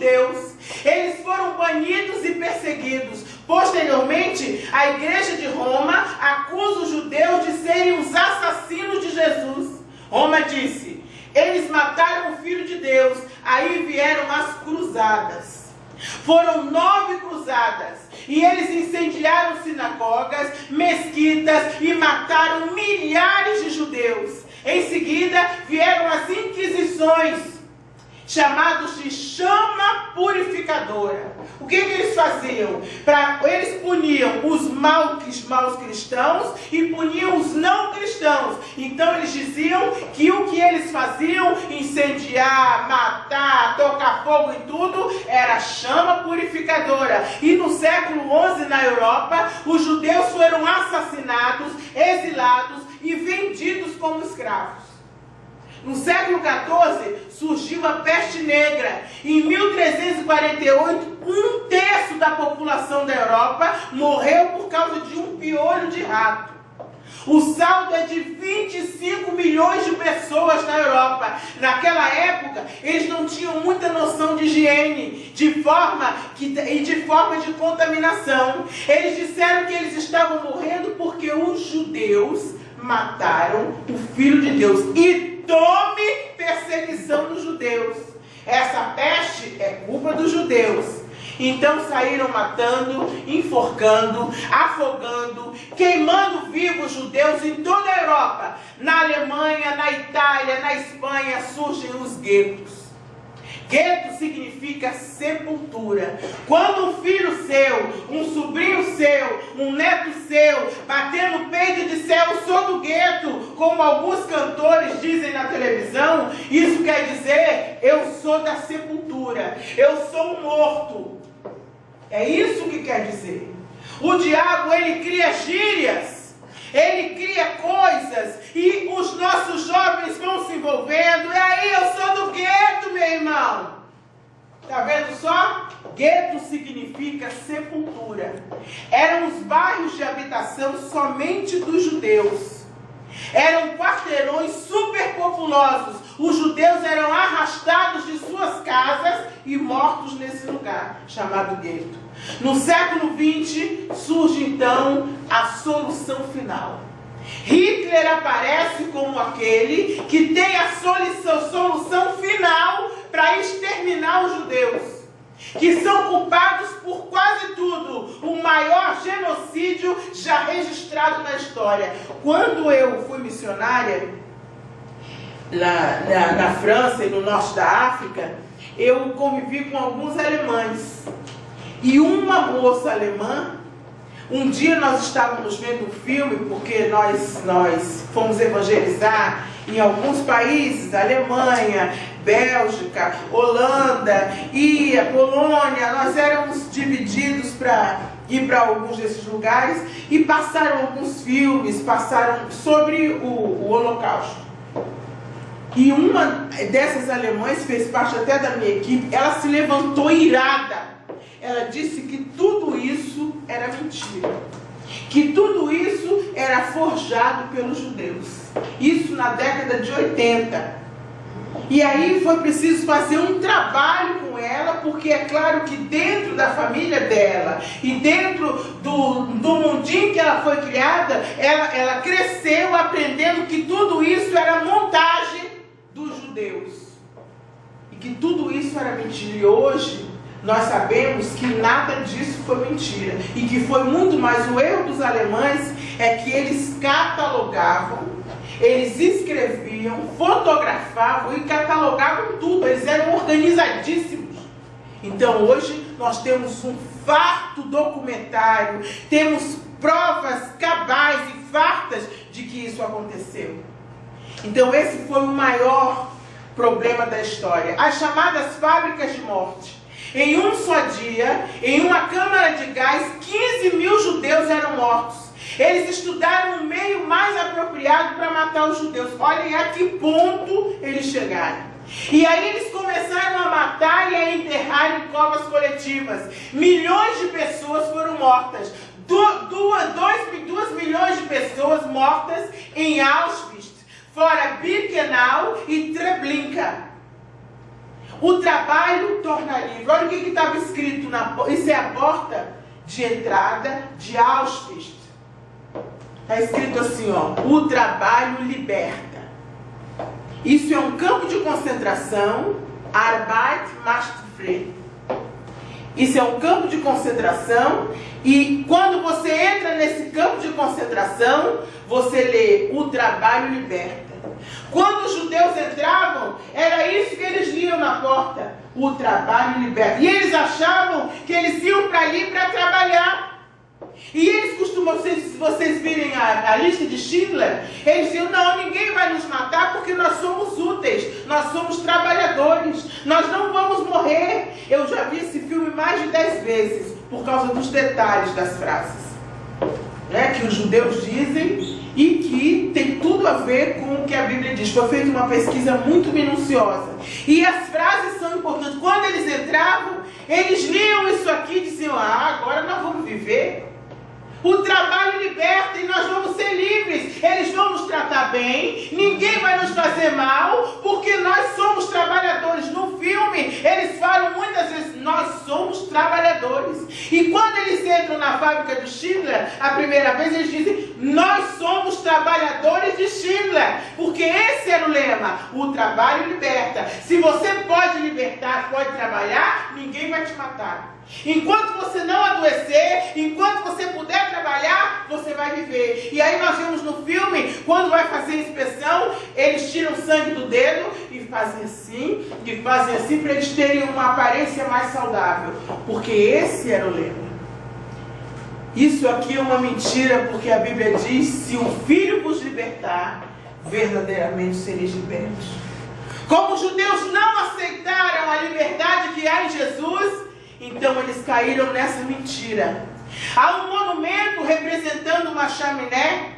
judeus. Eles foram banidos e perseguidos. Posteriormente, a Igreja de Roma acusa os judeus de serem os assassinos de Jesus. Roma disse: eles mataram o Filho de Deus. Aí vieram as cruzadas. Foram 9 cruzadas. E eles incendiaram sinagogas, mesquitas e mataram milhares de judeus. Em seguida, vieram as inquisições, chamados de chama purificadora. O que eles faziam? Eles puniam os maus cristãos e puniam os não cristãos. Então eles diziam que o que eles faziam, incendiar, matar, tocar fogo em tudo, era chama purificadora. E no século XI, na Europa, os judeus foram assassinados, exilados e vendidos como escravos. No século XIV, surgiu a peste negra. Em 1348, 1/3 da população da Europa morreu por causa de um piolho de rato. O saldo é de 25 milhões de pessoas na Europa. Naquela época, eles não tinham muita noção de higiene, de forma de contaminação. Eles disseram que eles estavam morrendo porque os judeus mataram o Filho de Deus. E tome perseguição dos judeus. Essa peste é culpa dos judeus. Então saíram matando, enforcando, afogando, queimando vivos judeus em toda a Europa. Na Alemanha, na Itália, na Espanha surgem os guetos. Gueto significa sepultura. Quando um filho seu, um sobrinho seu, um neto seu, bater no peito e disser: eu sou do gueto, como alguns cantores dizem na televisão, isso quer dizer: eu sou da sepultura, eu sou um morto. É isso que quer dizer. O diabo, ele cria gírias, ele cria coisas, e os nossos jovens vão se envolvendo. E aí, eu sou do gueto, meu irmão. Está vendo só? Gueto significa sepultura. Eram os bairros de habitação somente dos judeus. Eram quarteirões superpopulosos. Os judeus eram arrastados de suas casas e mortos nesse lugar, chamado gueto. No século XX, surge então a solução final. Hitler aparece como aquele que tem a solução final para exterminar os judeus, que são culpados por quase tudo, o maior genocídio já registrado na história. Quando eu fui missionária na França e no norte da África, eu convivi com alguns alemães. E uma moça alemã, um dia nós estávamos vendo um filme, porque nós fomos evangelizar em alguns países, Alemanha, Bélgica, Holanda e a Polônia. Nós éramos divididos para ir para alguns desses lugares e passaram alguns filmes, passaram sobre o Holocausto. E uma dessas alemãs, fez parte até da minha equipe, ela se levantou irada. Ela disse que tudo isso era mentira, que tudo isso era forjado pelos judeus. Isso na década de 80. E aí foi preciso fazer um trabalho com ela, porque é claro que dentro da família dela e dentro do mundinho que ela foi criada, ela cresceu aprendendo que tudo isso era montagem dos judeus. E que tudo isso era mentira. E hoje nós sabemos que nada disso foi mentira. E que foi muito mais o erro dos alemães, é que eles catalogavam, eles escreviam, fotografavam e catalogavam tudo. Eles eram organizadíssimos. Então hoje nós temos um farto documentário, temos provas cabais e fartas de que isso aconteceu. Então esse foi o maior problema da história. As chamadas fábricas de morte. Em um só dia, em uma câmara de gás, 15 mil judeus eram mortos. Eles estudaram o meio mais apropriado para matar os judeus. Olhem a que ponto eles chegaram. E aí eles começaram a matar e a enterrar em covas coletivas. Milhões de pessoas foram mortas. 2 milhões de pessoas mortas em Auschwitz, fora Birkenau e Treblinka. o trabalho torna livre. Olha o que estava escrito isso é a porta de entrada de Auschwitz. Está escrito assim, ó, o trabalho liberta. Isso é um campo de concentração, Arbeit macht frei. Isso é um campo de concentração, e quando você entra nesse campo de concentração, você lê o trabalho liberta. Quando os judeus entravam, era isso que eles liam na porta, o trabalho liberta. E eles achavam que eles iam para ali para trabalhar. E eles costumam, se vocês virem a lista de Schindler, eles diziam, não, ninguém vai nos matar porque nós somos úteis, nós somos trabalhadores, nós não vamos morrer. Eu já vi esse filme mais de 10 vezes, por causa dos detalhes das frases, né, que os judeus dizem e que tem tudo a ver com o que a Bíblia diz. Foi feita uma pesquisa muito minuciosa. E as frases são importantes. Quando eles entravam, eles liam isso aqui e diziam, agora nós vamos viver. O trabalho liberta e nós vamos ser livres. Eles vão nos tratar bem, ninguém vai nos fazer mal, porque nós somos trabalhadores. No filme, eles falam muitas vezes, nós somos trabalhadores. E quando eles entram na fábrica do Schindler, a primeira vez eles dizem, nós somos trabalhadores de Schindler, porque esse era o lema, o trabalho liberta. Se você pode libertar, pode trabalhar, ninguém vai te matar. Enquanto você não adoecer, enquanto você puder trabalhar, você vai viver. E aí nós vemos no filme, quando vai fazer a inspeção, eles tiram sangue do dedo e fazem assim para eles terem uma aparência mais saudável. Porque esse era o lema. Isso aqui é uma mentira, porque a Bíblia diz, se o Filho vos libertar, verdadeiramente sereis libertos. Como os judeus não aceitaram a liberdade que há em Jesus, então eles caíram nessa mentira. Há um monumento representando uma chaminé,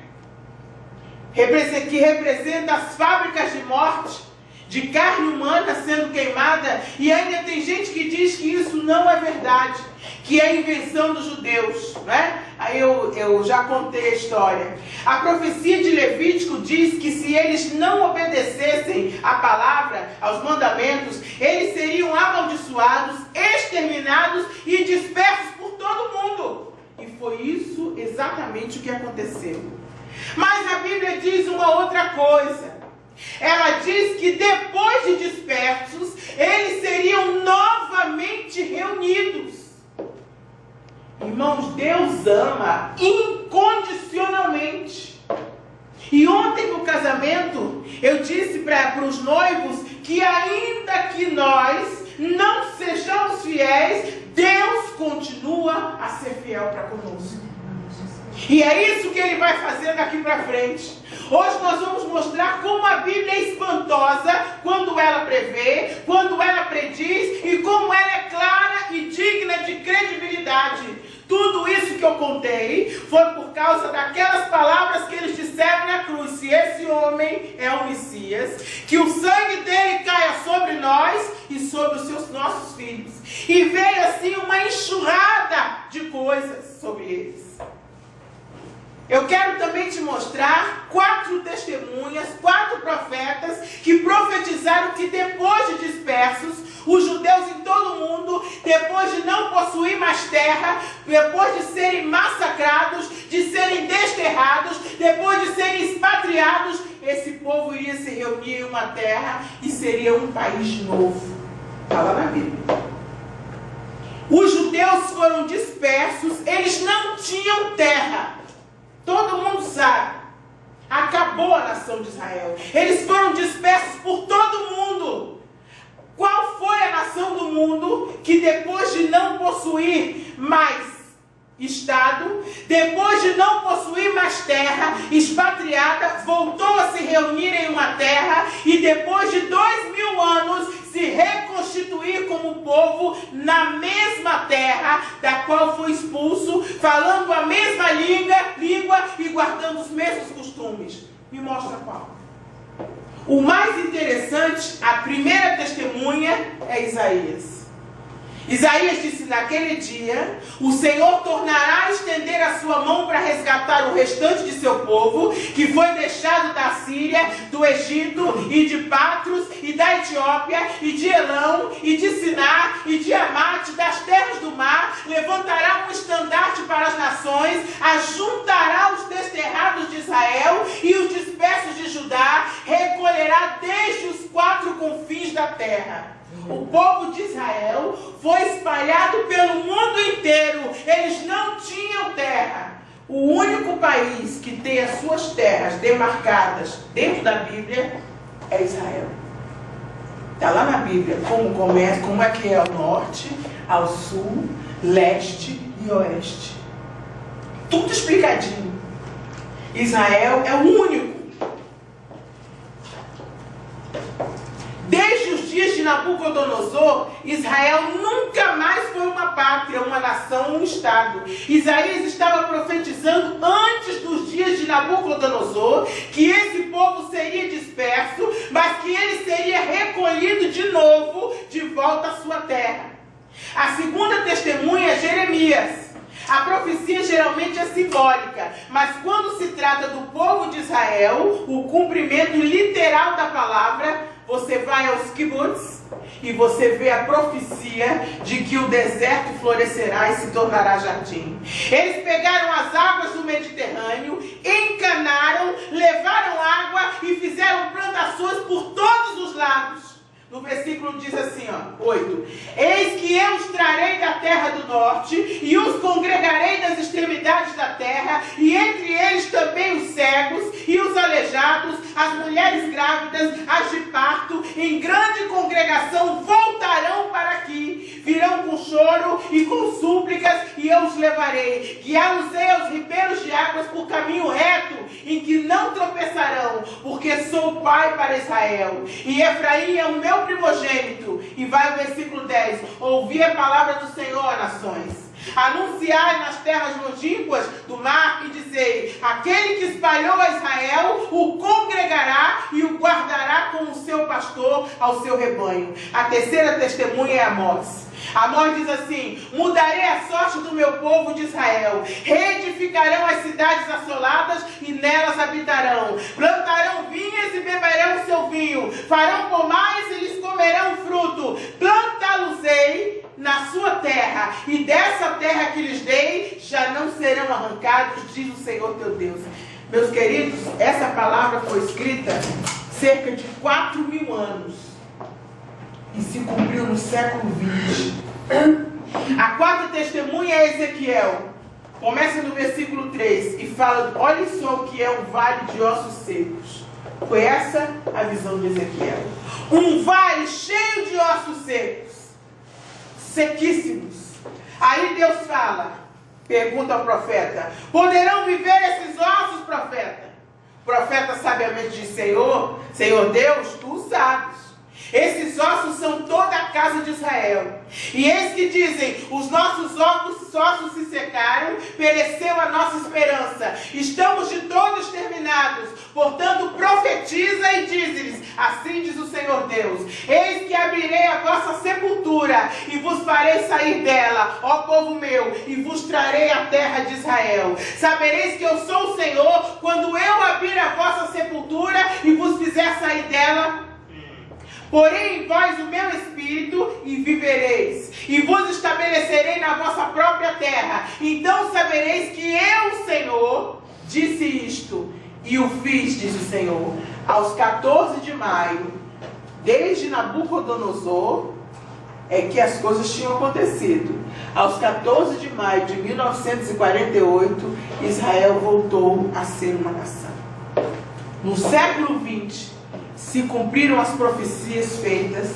que representa as fábricas de morte, de carne humana sendo queimada, e ainda tem gente que diz que isso não é verdade, que é invenção dos judeus, né? Aí eu já contei a história. A profecia de Levítico diz que se eles não obedecessem à palavra, aos mandamentos, eles seriam amaldiçoados, exterminados e dispersos por todo mundo. E foi isso exatamente o que aconteceu. Mas a Bíblia diz uma outra coisa. Ela diz que depois de dispersos, eles seriam novamente reunidos. Irmãos, Deus ama incondicionalmente. E ontem no casamento, eu disse para os noivos que ainda que nós não sejamos fiéis, Deus continua a ser fiel para conosco. E é isso que Ele vai fazer daqui para frente. Hoje nós vamos mostrar como a Bíblia é espantosa quando ela prevê, quando ela prediz e como ela é clara e digna de credibilidade. Tudo isso que eu contei foi por causa daquelas palavras que eles disseram na cruz. Se esse homem é o Messias, que o sangue dele caia sobre nós e sobre os nossos filhos. E veio assim uma enxurrada de coisas sobre eles. Eu quero também te mostrar 4 testemunhas, 4 profetas que profetizaram que depois de dispersos, os judeus em todo o mundo, depois de não possuir mais terra, depois de serem massacrados, de serem desterrados, depois de serem expatriados, esse povo iria se reunir em uma terra e seria um país novo. Está lá na Bíblia. Os judeus foram dispersos, eles não tinham terra. Todo mundo sabe. Acabou a nação de Israel. Eles foram dispersos por todo mundo. Qual foi a nação do mundo que depois de não possuir mais Estado, depois de não possuir mais terra, expatriada, voltou a se reunir em uma terra e depois de 2000 anos se reconstituir como povo na mesma terra da qual foi expulso, falando a mesma língua e guardando os mesmos costumes? Me mostra qual. O mais interessante, a primeira testemunha é Isaías. Isaías disse: naquele dia, o Senhor tornará a estender a sua mão para resgatar o restante de seu povo, que foi deixado da Síria, do Egito, e de Patros, e da Etiópia, e de Elão, e de Siná, e de Amate, das terras do mar. Levantará um estandarte para as nações, ajuntará os desterrados de Israel e os dispersos de Judá, recolherá desde os 4 confins da terra. O povo de Israel foi espalhado pelo mundo inteiro. Eles não tinham terra. O único país que tem as suas terras demarcadas dentro da Bíblia é Israel. Está lá na Bíblia como começa, como é que é ao norte, ao sul, leste e oeste. Tudo explicadinho. Israel é o único. Desde os dias de Nabucodonosor, Israel nunca mais foi uma pátria, uma nação, um estado. Isaías estava profetizando antes dos dias de Nabucodonosor que esse povo seria disperso, mas que ele seria recolhido de novo de volta à sua terra. A segunda testemunha é Jeremias. A profecia geralmente é simbólica, mas quando se trata do povo de Israel, o cumprimento literal da palavra, você vai aos kibbutz e você vê a profecia de que o deserto florescerá e se tornará jardim. Eles pegaram as águas do Mediterrâneo, encanaram, levaram água e fizeram plantações por todos os lados. No versículo diz assim, 8. Eis que eu os trarei da terra do norte e os congregarei das extremidades da terra, e entre eles também os cegos e os aleijados, as mulheres grávidas, as de parto, em grande congregação voltarão para aqui. Virão com choro e com súplicas, e eu os levarei. Guiá-los-ei aos ribeiros de águas por caminho reto, em que não tropeçarão, porque sou pai para Israel. E Efraim é o meu primogênito. E vai o versículo 10. Ouvi a palavra do Senhor, nações. Anunciai nas terras longínquas do mar e dizei: aquele que espalhou a Israel o congregará e o guardará como o seu pastor ao seu rebanho. A terceira testemunha é Amós. Amós diz assim: mudarei a sorte do meu povo de Israel, reedificarão as cidades assoladas e nelas habitarão, plantarão vinhas e beberão o seu vinho, farão pomares e lhes comerão fruto, plantá-los-ei na sua terra, e dessa terra que lhes dei já não serão arrancados, diz o Senhor teu Deus. Meus queridos, essa palavra foi escrita cerca de 4.000 anos e se cumpriu no século 20. A quarta testemunha é Ezequiel. Começa no versículo 3 e fala: olhem só o que é um vale de ossos secos. Foi essa a visão de Ezequiel. Um vale cheio de ossos secos, sequíssimos. Aí Deus fala, pergunta ao profeta: poderão viver esses ossos, profeta? O profeta sabiamente diz: Senhor Deus, tu sabes. Esses ossos são toda a casa de Israel. E eis que dizem: os nossos ossos se secaram, pereceu a nossa esperança, estamos de todos terminados. Portanto, profetiza e dize-lhes: assim diz o Senhor Deus: eis que abrirei a vossa sepultura e vos farei sair dela, ó povo meu, e vos trarei a terra de Israel. Sabereis que eu sou o Senhor quando eu abrir a vossa sepultura e vos fizer sair dela. Porém em vós o meu espírito e vivereis, e vos estabelecerei na vossa própria terra. Então sabereis que eu, Senhor, disse isto, e o fiz, diz o Senhor. Aos 14 de maio, desde Nabucodonosor, é que as coisas tinham acontecido. Aos 14 de maio de 1948, Israel voltou a ser uma nação. No século 20, se cumpriram as profecias feitas,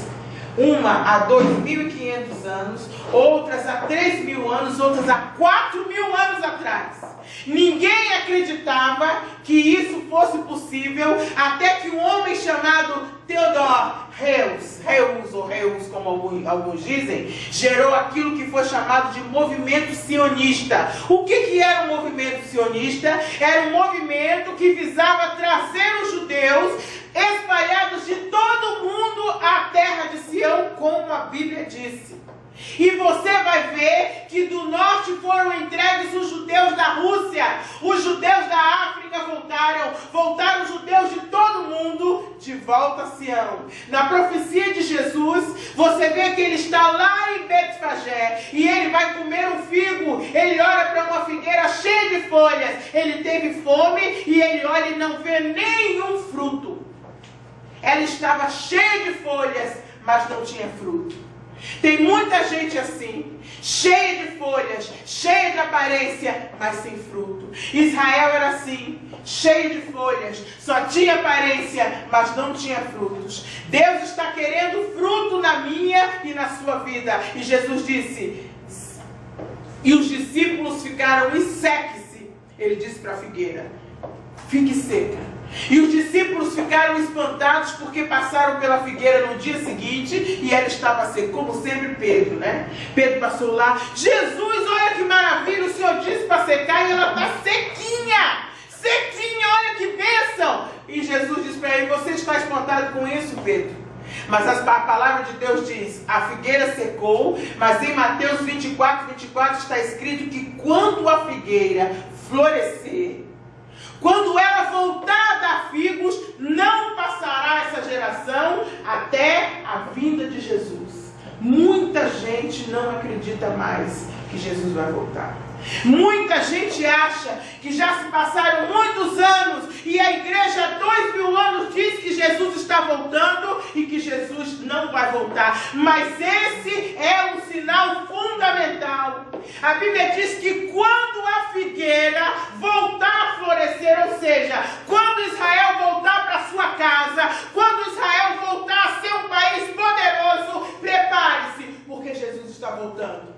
uma há 2.500 anos, outras há 3.000 anos, outras há 4.000 anos atrás. Ninguém acreditava que isso fosse possível, até que um homem chamado Theodor Herzl, como alguns dizem, gerou aquilo que foi chamado de movimento sionista. O que era o movimento sionista? Era um movimento que visava trazer os judeus espalhados de todo mundo a terra de Sião, como a Bíblia disse. E você vai ver que do norte foram entregues os judeus da Rússia, os judeus da África voltaram os judeus de todo mundo de volta a Sião. Na profecia de Jesus, você vê que ele está lá em Betfagé e ele vai comer um figo. Ele olha para uma figueira cheia de folhas. Ele teve fome e ele olha e não vê nenhum fruto. Ela estava cheia de folhas, mas não tinha fruto. Tem muita gente assim, cheia de folhas, cheia de aparência, mas sem fruto. Israel era assim, cheio de folhas, só tinha aparência, mas não tinha frutos. Deus está querendo fruto na minha e na sua vida. E Jesus disse, e os discípulos ficaram, e seque-se. Ele disse para a figueira, fique seca. E os discípulos ficaram espantados porque passaram pela figueira no dia seguinte e ela estava seca, como sempre Pedro, né? Pedro passou lá, Jesus, olha que maravilha, o Senhor disse para secar e ela está sequinha, sequinha, olha que bênção. E Jesus disse para ele, você está espantado com isso, Pedro? Mas a palavra de Deus diz, a figueira secou, mas em Mateus 24 está escrito que quando a figueira florescer, quando ela voltar a dar figos, não passará essa geração até a vinda de Jesus. Muita gente não acredita mais que Jesus vai voltar. Muita gente acha que já se passaram muitos anos e a igreja há 2000 anos diz que Jesus está voltando e que Jesus não vai voltar. Mas esse é um sinal fundamental. A Bíblia diz que quando a figueira voltar a florescer, ou seja, quando Israel voltar para sua casa, quando Israel voltar a ser um país poderoso, prepare-se, porque Jesus está voltando.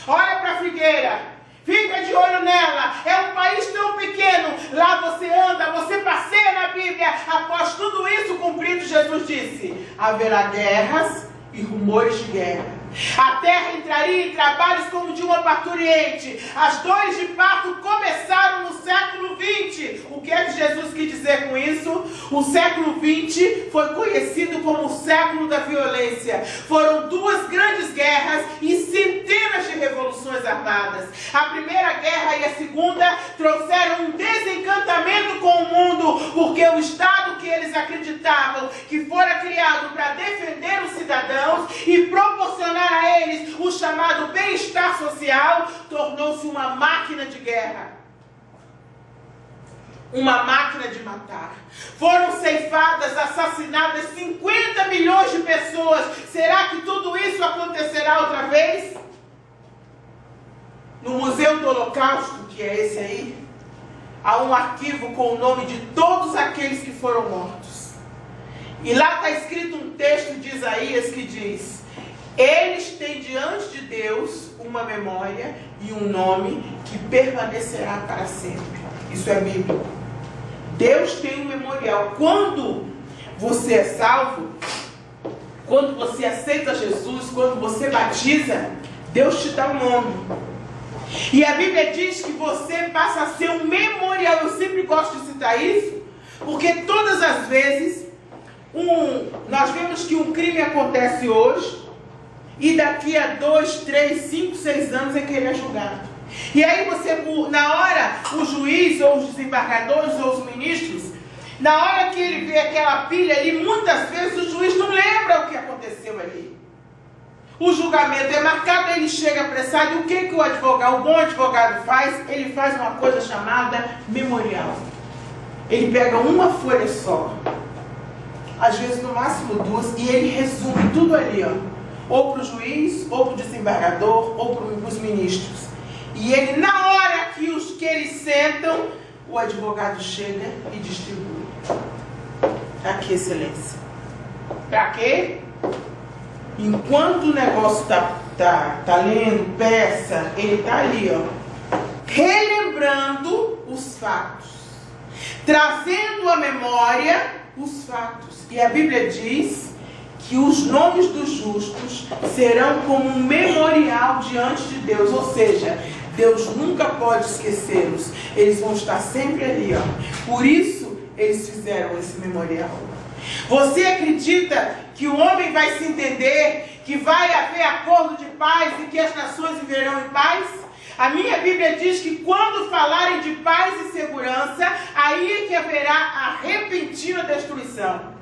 Olha para a figueira. Fica de olho nela, é um país tão pequeno, lá você anda, você passeia na Bíblia, após tudo isso cumprido, Jesus disse, haverá guerras e rumores de guerra. A terra entraria em trabalhos como de uma parturiente. As dores de parto começaram no século 20. O que é que Jesus quis dizer com isso? O século 20 foi conhecido como o século da violência. Foram 2 grandes guerras e centenas de revoluções armadas. A primeira guerra e a segunda trouxeram um desencantamento com o mundo, porque o Estado que eles acreditavam que fora criado para defender os cidadãos e proporcionar a eles o chamado bem-estar social, tornou-se uma máquina de guerra. Uma máquina de matar. Foram ceifadas, assassinadas 50 milhões de pessoas. Será que tudo isso acontecerá outra vez? No Museu do Holocausto, que é esse aí, há um arquivo com o nome de todos aqueles que foram mortos. E lá está escrito um texto de Isaías que diz: eles têm diante de Deus uma memória e um nome que permanecerá para sempre. Isso é bíblico. Deus tem um memorial. Quando você é salvo, quando você aceita Jesus, quando você batiza, Deus te dá um nome. E a Bíblia diz que você passa a ser um memorial. Eu sempre gosto de citar isso, porque todas as vezes nós vemos que um crime acontece hoje, e daqui a 2, 3, 5, 6 anos é que ele é julgado. E aí você, na hora, o juiz, ou os desembargadores, ou os ministros, na hora que ele vê aquela pilha ali, muitas vezes o juiz não lembra o que aconteceu ali. O julgamento é marcado, ele chega apressado, e o que o advogado, o bom advogado faz? Ele faz uma coisa chamada memorial. Ele pega uma folha só, às vezes no máximo 2, e ele resume tudo ali, ó. Ou para o juiz, ou para o desembargador, ou para os ministros. E ele, na hora que eles sentam, o advogado chega e distribui. Aqui, excelência. Para quê? Enquanto o negócio tá lendo peça, ele está ali, ó, relembrando os fatos, trazendo à memória os fatos. E a Bíblia diz que os nomes dos justos serão como um memorial diante de Deus, ou seja, Deus nunca pode esquecê-los, eles vão estar sempre ali, ó. Por isso eles fizeram esse memorial. Você acredita que o homem vai se entender, que vai haver acordo de paz e que as nações viverão em paz? A minha Bíblia diz que quando falarem de paz e segurança, aí é que haverá a repentina destruição,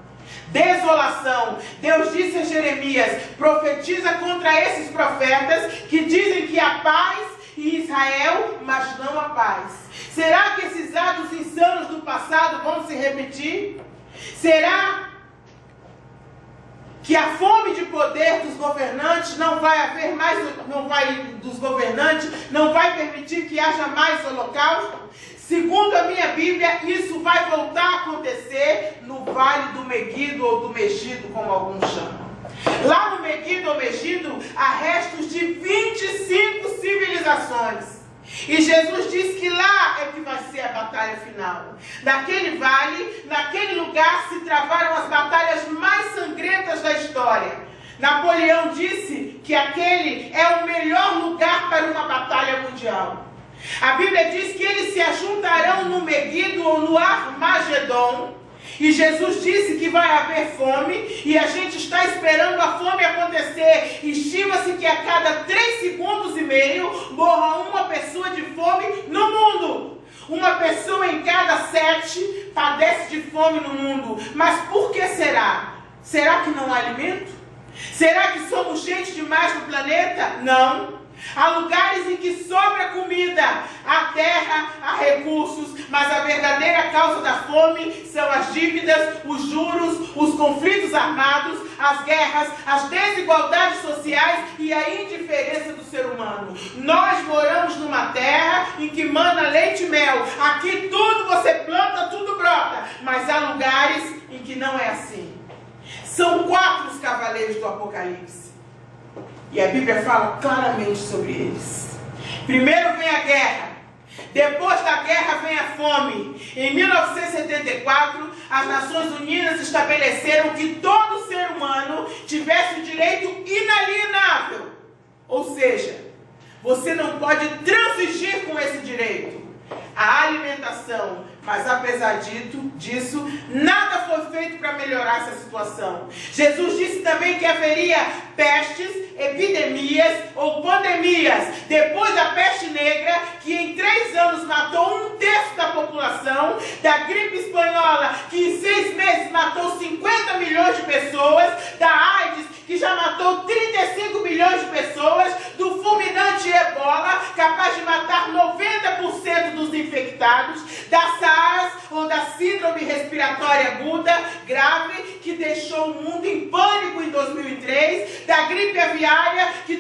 desolação. Deus disse a Jeremias: profetiza contra esses profetas que dizem que há paz em Israel, mas não há paz. Será que esses atos insanos do passado vão se repetir? Será que a fome de poder dos governantes não vai permitir que haja mais holocausto? Segundo a minha Bíblia, isso vai voltar a acontecer no Vale do Meguido ou do Megido, como alguns chamam. Lá no Meguido ou Megido, há restos de 25 civilizações. E Jesus disse que lá é que vai ser a batalha final. Naquele vale, naquele lugar se travaram as batalhas mais sangrentas da história. Napoleão disse que aquele é o melhor lugar para uma batalha mundial. A Bíblia diz que eles se ajuntarão no Meguido ou no Armagedon. E Jesus disse que vai haver fome, e a gente está esperando a fome acontecer. Estima-se que a cada 3,5 segundos morra uma pessoa de fome no mundo. Uma pessoa em cada 7 padece de fome no mundo. Mas por que será? Será que não há alimento? Será que somos gente demais no planeta? Não. Há lugares em que sobra comida, há terra, há recursos, mas a verdadeira causa da fome são as dívidas, os juros, os conflitos armados, as guerras, as desigualdades sociais e a indiferença do ser humano. Nós moramos numa terra em que mana leite e mel. Aqui tudo você planta, tudo brota, mas há lugares em que não é assim. São 4 os cavaleiros do Apocalipse. E a Bíblia fala claramente sobre eles. Primeiro vem a guerra. Depois da guerra vem a fome. Em 1974, as Nações Unidas estabeleceram que todo ser humano tivesse o direito inalienável. Ou seja, você não pode transigir com esse direito. A alimentação. Mas apesar disso, nada foi feito para melhorar essa situação. Jesus disse também que haveria pestes, epidemias ou pandemias. Depois da peste negra, que em 3 anos matou 1/3 da população, da gripe espanhola, que em 6 meses matou 50 milhões de pessoas, da AIDS, que já matou 35 milhões de pessoas, do fulminante Ebola, capaz de matar 90% dos infectados, da SARS, ou da síndrome respiratória aguda grave, que deixou o mundo em pânico em 2003, da gripe aviária, que